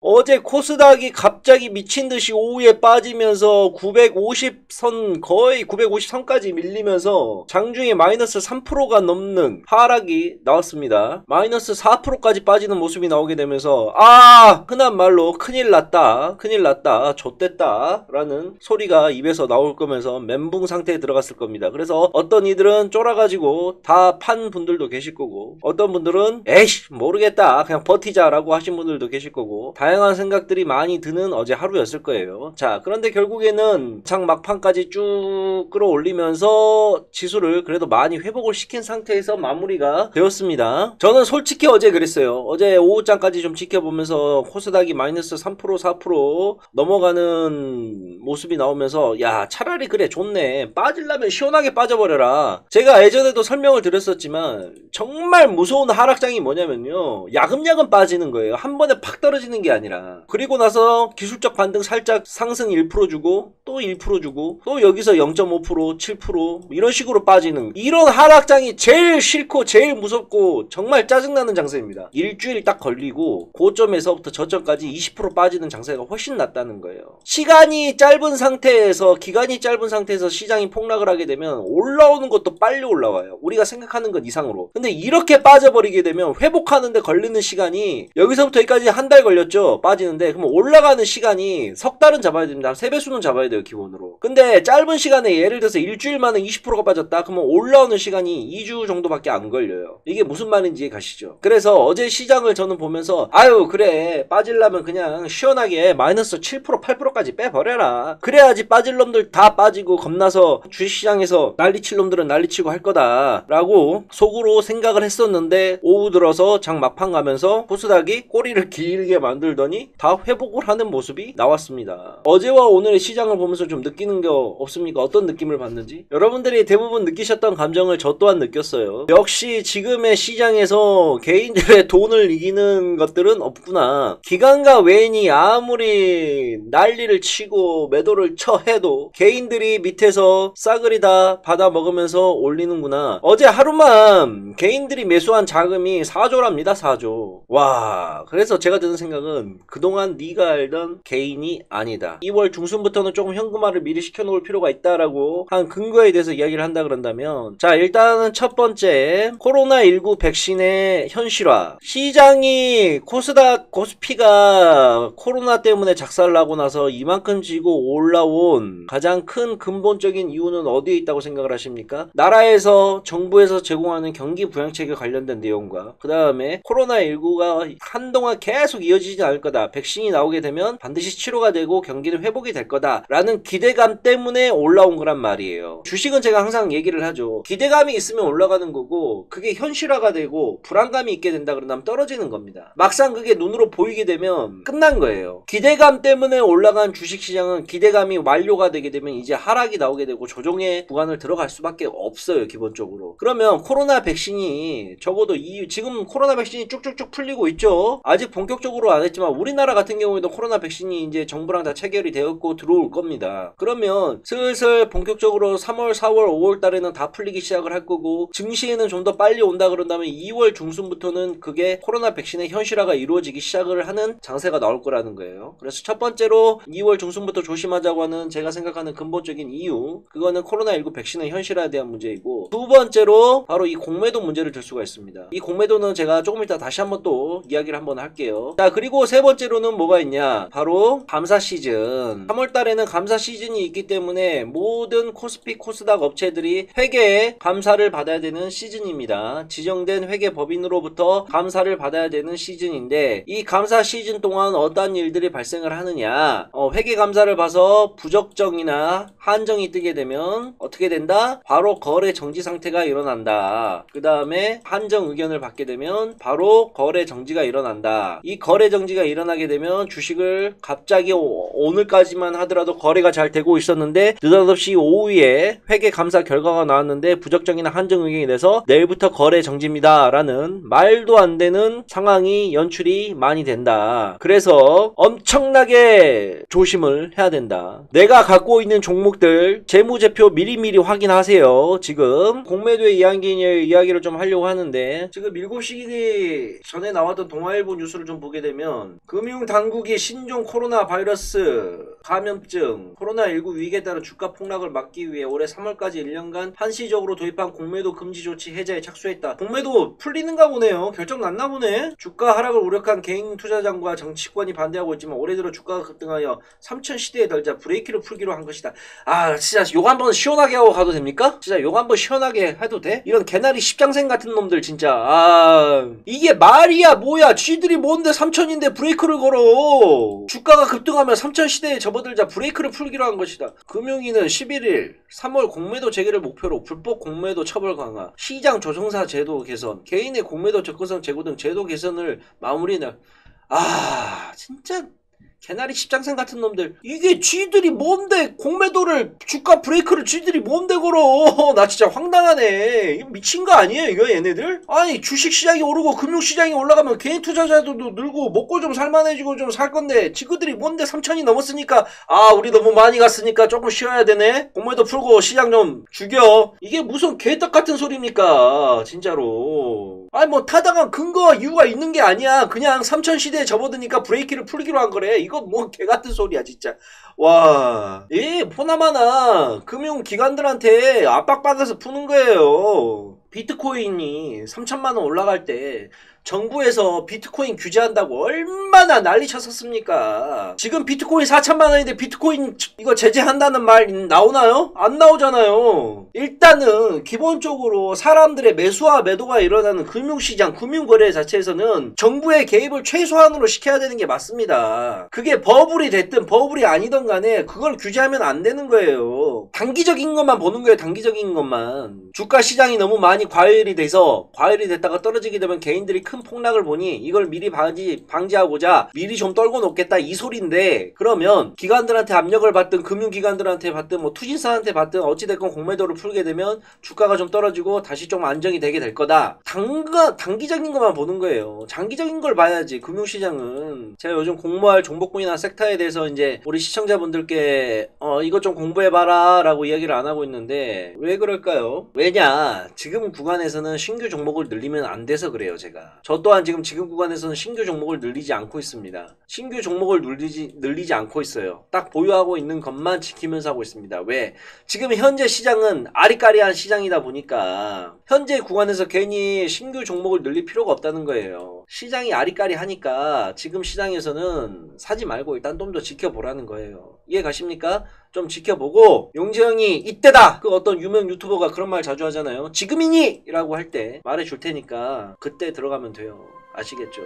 어제 코스닥이 갑자기 미친듯이 오후에 빠지면서 950선 거의 950선까지 밀리면서 장중에 마이너스 3%가 넘는 하락이 나왔습니다. 마이너스 4%까지 빠지는 모습이 나오게 되면서 흔한 말로 큰일 났다 좆됐다 라는 소리가 입에서 나올 거면서 멘붕 상태에 들어갔을 겁니다. 그래서 어떤 이들은 쫄아가지고 다 판 분들도 계실 거고, 어떤 분들은 에이씨 모르겠다 그냥 버티자 라고 하신 분들도 계실 거고, 다양한 생각들이 많이 드는 어제 하루였을 거예요. 자, 그런데 결국에는 장 막판까지 쭉 끌어올리면서 지수를 그래도 많이 회복을 시킨 상태에서 마무리가 되었습니다. 저는 솔직히 어제 그랬어요. 어제 오후장까지 좀 지켜보면서 코스닥이 마이너스 3% 4% 넘어가는 모습이 나오면서 야, 차라리 그래 좋네, 빠지려면 시원하게 빠져버려라. 제가 예전에도 설명을 드렸었지만 정말 무서운 하락장이 뭐냐면요, 야금야금 빠지는 거예요. 한 번에 팍 떨어지는 게 아니라. 그리고 나서 기술적 반등 살짝 상승 1% 주고 또 1% 주고 또 여기서 0.5% 7% 이런 식으로 빠지는, 이런 하락장이 제일 싫고 제일 무섭고 정말 짜증나는 장세입니다. 일주일 딱 걸리고 고점에서부터 저점까지 20% 빠지는 장세가 훨씬 낫다는 거예요. 기간이 짧은 상태에서 시장이 폭락을 하게 되면 올라오는 것도 빨리 올라와요. 우리가 생각하는 것 이상으로. 근데 이렇게 빠져버리게 되면 회복하는데 걸리는 시간이, 여기서부터 여기까지 한 달 걸렸죠, 빠지는데. 그러면 올라가는 시간이 석 달은 잡아야 됩니다. 3배수는 잡아야 돼요, 기본으로. 근데 짧은 시간에 예를 들어서 일주일 만에 20%가 빠졌다 그러면 올라오는 시간이 2주 정도밖에 안 걸려요. 이게 무슨 말인지 가시죠. 그래서 어제 시장을 저는 보면서 그래 빠지려면 그냥 시원하게 마이너스 7% 8%까지 빼버려라. 그래야지 빠질 놈들 다 빠지고 겁나서 주식시장에서 난리칠 놈들은 난리치고 할 거다 라고 속으로 생각을 했었는데, 오후 들어서 장 막판 가면서 코스닥이 꼬리를 길게 만들더니 다 회복을 하는 모습이 나왔습니다. 어제와 오늘의 시장을 보면서 좀 느끼는 게 없습니까? 어떤 느낌을 받는지? 여러분들이 대부분 느끼셨던 감정을 저 또한 느꼈어요. 역시 지금의 시장에서 개인들의 돈을 이기는 것들은 없구나. 기관과 외인이 아무리 난리를 치고 매도를 쳐해도 개인들이 밑에서 싸그리 다 받아 먹으면서 올리는구나. 어제 하루만 개인들이 매수한 자금이 4조랍니다. 4조. 와, 그래서 제가 드는 생각은 그동안 네가 알던 개인이 아니다. 2월 중순부터는 조금 현금화를 미리 시켜놓을 필요가 있다라고 한 근거에 대해서 이야기를 한다 그런다면, 자, 일단은 첫 번째, 코로나19 백신의 현실화. 시장이 코스닥 코스피가 코로나 때문에 작살나고 나서 이만큼 지고 올라온 가장 큰 근본적인 이유는 어디에 있다고 생각을 하십니까? 나라에서, 정부에서 제공하는 경기 부양책에 관련된 내용과 그 다음에 코로나19가 한동안 계속 이어지지 않을 거다, 백신이 나오게 되면 반드시 치료가 되고 경기는 회복이 될 거다 라는 기대감 때문에 올라온 거란 말이에요. 주식은 제가 항상 얘기를 하죠. 기대감이 있으면 올라가는 거고, 그게 현실화가 되고 불안감이 있게 된다 그런다면 떨어지는 겁니다. 막상 그게 눈으로 보이게 되면 끝난 거예요. 기대감 때문에 올라간 주식시장은 기대감이 완료가 되게 되면 이제 하락이 나오게 되고 조정의 구간을 들어갈 수밖에 없어요, 기본적으로. 그러면 코로나 백신이 적어도 지금 코로나 백신이 쭉쭉쭉 풀리고 있죠. 아직 본격적으로 안 했지만 우리나라 같은 경우에도 코로나 백신이 이제 정부랑 다 체결이 되었고 들어올 겁니다. 그러면 슬슬 본격적으로 3월 4월 5월 달에는 다 풀리기 시작을 할 거고, 증시에는 좀 더 빨리 온다 그런다면 2월 중순부터는 그게 코로나 백신의 현실화가 이루어지기 시작을 하는 장세가 나올 거라는 거예요. 그래서 첫 번째로 2월 중순부터 조심하자고 하는 제가 생각하는 근본적인 이유, 그거는 코로나19 백신의 현실화에 대한 문제이고, 두 번째로 바로 이 공매도 문제를 들 수가 있습니다. 이 공매도는 제가 조금 이따 다시 한번 또 이야기를 한번 할게요. 자, 그리고 세 번째로는 뭐가 있냐, 바로 감사 시즌. 3월 달에는 감사 시즌이 있기 때문에 모든 코스피 코스닥 업체들이 회계에 감사를 받아야 되는 시즌입니다. 지정된 회계법인으로부터 감사를 받아야 되는 시즌인데, 이 감사 시즌 동안 어떠한 일들이 발생을 하느냐, 회계 감사를 봐서 부적정이나 한정이 뜨게 되면 어떻게 된다? 바로 거래 정지 상태가 일어난다. 그 다음에 한정 의견을 받게 되면 바로 거래 정지가 일어난다. 이 거래 정지가 일어나게 되면 주식을 갑자기 오늘까지만 하더라도 거래가 잘 되고 있었는데 느닷없이 오후에 회계 감사 결과가 나왔는데 부적정이나 한정 의견이 돼서 내일부터 거래 정지입니다 라는 말도 안 되는 상황이 연출이 많이 된다. 그래서 엄청나게 조심을 해야 된다. 내가 갖고 있는 종목들 재무제표 미리미리 확인하세요. 지금 공매도의 이야기를 좀 하려고 하는데, 지금 7시 전에 나왔던 동아일보 뉴스를 좀 보게 되면 시장 금융당국이 신종 코로나 바이러스 감염증 코로나19 위기에 따른 주가 폭락을 막기 위해 올해 3월까지 1년간 한시적으로 도입한 공매도 금지 조치 해제에 착수했다. 공매도 풀리는가 보네요. 결정 났나 보네. 주가 하락을 우려한 개인 투자자과 정치권이 반대하고 있지만 올해 들어 주가가 급등하여 3천 시대에 달자 브레이크를 풀기로 한 것이다. 아 진짜 요거 한번 시원하게 하고 가도 됩니까? 진짜 요거 한번 시원하게 해도 돼? 이런 개나리 십장생 같은 놈들 진짜 아 이게 말이야 뭐야 쥐들이 뭔데 3천인데 브레이크를 걸어. 주가가 급등하면 3천 시대에 접어들자 브레이크를 풀기로 한 것이다. 금융위는 11일 3월 공매도 재개를 목표로 불법 공매도 처벌 강화, 시장 조정사 제도 개선, 개인의 공매도 접근성 제고 등 제도 개선을 마무리나. 아 진짜 개나리 십장생 같은 놈들. 이게 쥐들이 뭔데 공매도를 주가 브레이크를 쥐들이 뭔데 걸어. 나 진짜 황당하네. 이거 미친 거 아니에요 이거 얘네들? 아니 주식시장이 오르고 금융시장이 올라가면 개인 투자자들도 늘고 먹고 좀 살만해지고 좀 살 건데 지그들이 뭔데 3천이 넘었으니까 아 우리 너무 많이 갔으니까 조금 쉬어야 되네. 공매도 풀고 시장 좀 죽여. 이게 무슨 개떡 같은 소리입니까 진짜로. 아니 뭐 타당한 근거 이유가 있는 게 아니야. 그냥 3천 시대에 접어드니까 브레이크를 풀기로 한 거래. 이거 뭐 개같은 소리야 진짜. 와, 보나마나 금융기관들한테 압박받아서 푸는 거예요. 비트코인이 3천만원 올라갈 때 정부에서 비트코인 규제한다고 얼마나 난리 쳤었습니까? 지금 비트코인 4천만원인데 비트코인 이거 제재한다는 말 나오나요? 안 나오잖아요. 일단은 기본적으로 사람들의 매수와 매도가 일어나는 금융시장, 금융거래 자체에서는 정부의 개입을 최소한으로 시켜야 되는 게 맞습니다. 그게 버블이 됐든 버블이 아니든 간에 그걸 규제하면 안 되는 거예요. 단기적인 것만 보는 거예요. 단기적인 것만. 주가 시장이 너무 많이 과열이 됐다가 떨어지게 되면 개인들이 큰 폭락을 보니 이걸 미리 방지하고자 미리 좀 떨고 놓겠다 이 소리인데, 그러면 기관들한테 압력을 받든 금융기관들한테 받든 뭐 투신사한테 받든 어찌됐건 공매도를 풀게 되면 주가가 좀 떨어지고 다시 좀 안정이 되게 될 거다. 단기적인 것만 보는 거예요. 장기적인 걸 봐야지. 금융시장은 제가 요즘 공모할 종목군이나 섹터에 대해서 이제 우리 시청자분들께 이것 좀 공부해봐라 라고 이야기를 안 하고 있는데 왜 그럴까요? 왜냐, 지금 구간에서는 신규 종목을 늘리면 안 돼서 그래요. 제가 저 또한 지금 구간에서는 신규 종목을 늘리지 않고 있습니다. 신규 종목을 늘리지 않고 있어요. 딱 보유하고 있는 것만 지키면서 하고 있습니다. 왜? 지금 현재 시장은 아리까리한 시장이다 보니까 현재 구간에서 괜히 신규 종목을 늘릴 필요가 없다는 거예요. 시장이 아리까리하니까 지금 시장에서는 사지 말고 일단 좀 더 지켜보라는 거예요. 이해 가십니까? 좀 지켜보고, 용재형이 이때다! 그 어떤 유명 유튜버가 그런 말 자주 하잖아요. 지금이니! 라고 할 때 말해줄 테니까 그때 들어가면 돼요. 아시겠죠?